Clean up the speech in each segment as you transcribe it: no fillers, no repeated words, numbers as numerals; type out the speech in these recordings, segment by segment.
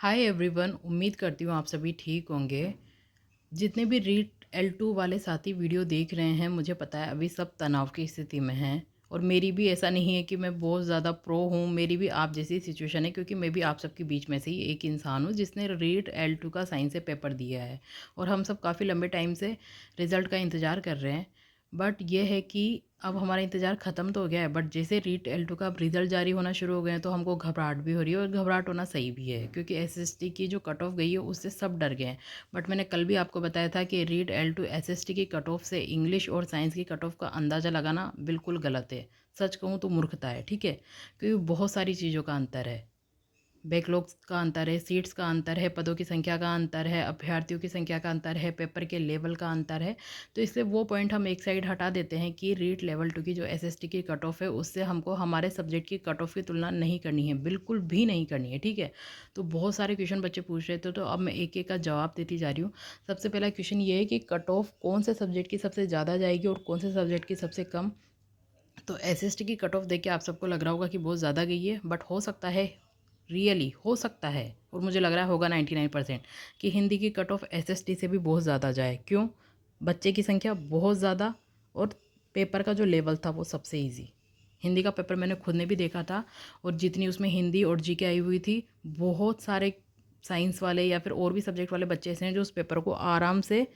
Hi everyone, उम्मीद करती हूँ आप सभी ठीक होंगे। जितने भी रीट L2 वाले साथी वीडियो देख रहे हैं, मुझे पता है अभी सब तनाव की स्थिति में हैं। और मेरी भी ऐसा नहीं है कि मैं बहुत ज़्यादा प्रो हूँ, मेरी भी आप जैसी सिचुएशन है, क्योंकि मैं भी आप सबके बीच में से ही एक इंसान हूँ जिसने रीट L2 का साइंस से पेपर दिया है। और हम सब काफ़ी लंबे टाइम से रिज़ल्ट का इंतज़ार कर रहे हैं। बट ये है कि अब हमारा इंतज़ार ख़त्म तो हो गया है, बट जैसे रीट L2 का अब रिज़ल्ट जारी होना शुरू हो गए हैं तो हमको घबराहट भी हो रही है। और घबराहट होना सही भी है, क्योंकि SST की जो कट ऑफ गई है उससे सब डर गए हैं। बट मैंने कल भी आपको बताया था कि रीट L2 SST की कट ऑफ से इंग्लिश और साइंस की कट ऑफ का अंदाज़ा लगाना बिल्कुल गलत है। सच कहूँ तो मूर्खता है, ठीक है, क्योंकि बहुत सारी चीज़ों का अंतर है। बैकलॉग्स का अंतर है, सीट्स का अंतर है, पदों की संख्या का अंतर है, अभ्यर्थियों की संख्या का अंतर है, पेपर के लेवल का अंतर है। तो इससे वो पॉइंट हम एक साइड हटा देते हैं कि रीट लेवल 2 की जो SST की कट ऑफ है उससे हमको हमारे सब्जेक्ट की कट ऑफ की तुलना नहीं करनी है, बिल्कुल भी नहीं करनी है, ठीक है। तो बहुत सारे क्वेश्चन बच्चे पूछ रहे थे, तो अब मैं एक एक का जवाब देती जा रही हूँ। सबसे पहला क्वेश्चन ये है कि कट ऑफ कौन से सब्जेक्ट की सबसे ज़्यादा जाएगी और कौन से सब्जेक्ट की सबसे कम। तो SST की कट ऑफ देख के आप सबको लग रहा होगा कि बहुत ज़्यादा गई है, बट हो सकता है, रियली हो सकता है, और मुझे लग रहा है होगा 99% कि हिंदी की कट ऑफ SST से भी बहुत ज़्यादा जाए। क्यों? बच्चे की संख्या बहुत ज़्यादा, और पेपर का जो लेवल था वो सबसे इजी। हिंदी का पेपर मैंने खुद ने भी देखा था, और जितनी उसमें हिंदी और जीके आई हुई थी, बहुत सारे साइंस वाले या फिर और भी सब्जेक्ट वाले बच्चे ऐसे हैं जो उस पेपर को आराम से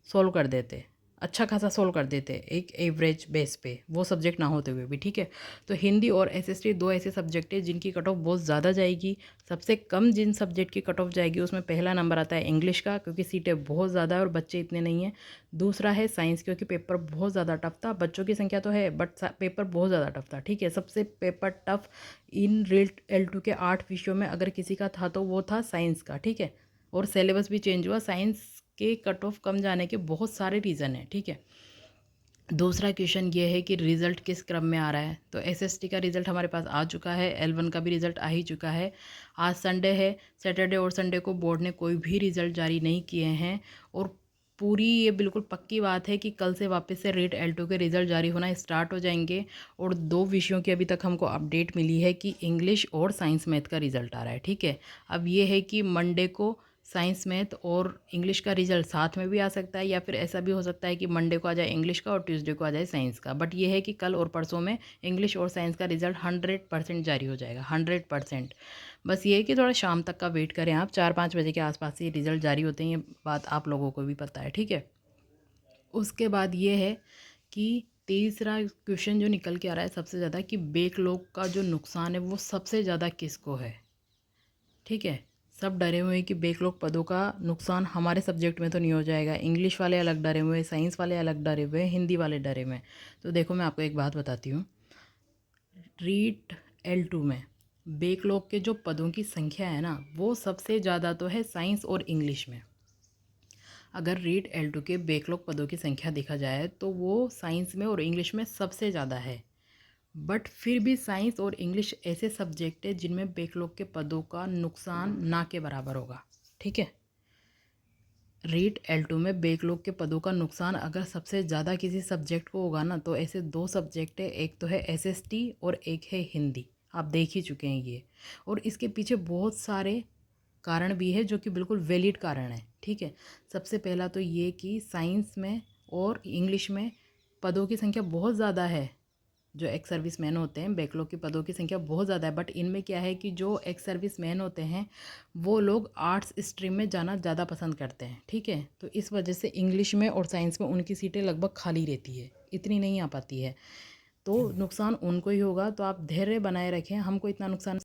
सॉल्व कर देते, अच्छा खासा सॉल्व कर देते एक एवरेज बेस पे, वो सब्जेक्ट ना होते हुए भी, ठीक है। तो हिंदी और SST दो ऐसे सब्जेक्ट है जिनकी कट ऑफ बहुत ज़्यादा जाएगी। सबसे कम जिन सब्जेक्ट की कट ऑफ जाएगी उसमें पहला नंबर आता है इंग्लिश का, क्योंकि सीटें बहुत ज़्यादा है और बच्चे इतने नहीं हैं। दूसरा है साइंस, क्योंकि पेपर बहुत ज़्यादा टफ था, बच्चों की संख्या तो है बट पेपर बहुत ज़्यादा टफ था, ठीक है। सबसे पेपर टफ इन रीट L2 के 8 विषयों में अगर किसी का था तो वो था साइंस का, ठीक है। और सिलेबस भी चेंज हुआ। साइंस के कट ऑफ कम जाने के बहुत सारे रीज़न हैं, ठीक है। दूसरा क्वेश्चन ये है कि रिज़ल्ट किस क्रम में आ रहा है। तो SST का रिज़ल्ट हमारे पास आ चुका है, L1 का भी रिज़ल्ट आ ही चुका है। आज संडे है, सैटरडे और संडे को बोर्ड ने कोई भी रिज़ल्ट जारी नहीं किए हैं। और पूरी ये बिल्कुल पक्की बात है कि कल से वापस से रीट L2 के रिज़ल्ट जारी होना स्टार्ट हो जाएंगे। और दो विषयों की अभी तक हमको अपडेट मिली है कि इंग्लिश और साइंस मैथ का रिज़ल्ट आ रहा है, ठीक है। अब ये है कि मंडे को साइंस मैथ और इंग्लिश का रिजल्ट साथ में भी आ सकता है, या फिर ऐसा भी हो सकता है कि मंडे को आ जाए इंग्लिश का और ट्यूसडे को आ जाए साइंस का। बट ये है कि कल और परसों में इंग्लिश और साइंस का रिजल्ट 100% जारी हो जाएगा, 100%। बस ये है कि थोड़ा शाम तक का वेट करें आप, 4-5 बजे के आसपास से रिजल्ट जारी होते हैं, ये बात आप लोगों को भी पता है, ठीक है। उसके बाद ये है कि तीसरा क्वेश्चन जो निकल के आ रहा है सबसे ज़्यादा, कि बैकलॉग का जो नुकसान है वो सबसे ज़्यादा किसको है, ठीक है। सब डरे हुए हैं कि बैकलॉग पदों का नुकसान हमारे सब्जेक्ट में तो नहीं हो जाएगा। इंग्लिश वाले अलग डरे हुए हैं, साइंस वाले अलग डरे हुए हैं, हिंदी वाले डरे हुए हैं। तो देखो मैं आपको एक बात बताती हूँ। रीट L2 में बैकलॉग के जो पदों की संख्या है ना, वो सबसे ज़्यादा तो है साइंस और इंग्लिश में। अगर रीट L2 के बैकलॉग पदों की संख्या देखा जाए तो वो साइंस में और इंग्लिश में सबसे ज़्यादा है। बट फिर भी साइंस और इंग्लिश ऐसे सब्जेक्ट है जिनमें बैकलॉग के पदों का नुकसान ना के बराबर होगा, ठीक है। रीट L2 में बैकलॉग के पदों का नुकसान अगर सबसे ज़्यादा किसी सब्जेक्ट को होगा ना, तो ऐसे दो सब्जेक्ट है, एक तो है SST और एक है हिंदी। आप देख ही चुके हैं ये। और इसके पीछे बहुत सारे कारण भी है जो कि बिल्कुल वैलिड कारण है, ठीक है। सबसे पहला तो ये कि साइंस में और इंग्लिश में पदों की संख्या बहुत ज़्यादा है। जो एक्स सर्विस मैन होते हैं, बैकलॉग के पदों की संख्या बहुत ज़्यादा है। बट इनमें क्या है कि जो एक्स सर्विस मैन होते हैं वो लोग आर्ट्स स्ट्रीम में जाना ज़्यादा पसंद करते हैं, ठीक है। तो इस वजह से इंग्लिश में और साइंस में उनकी सीटें लगभग खाली रहती है, इतनी नहीं आ पाती है। तो नुकसान उनको ही होगा। तो आप धैर्य बनाए रखें, हमको इतना नुकसान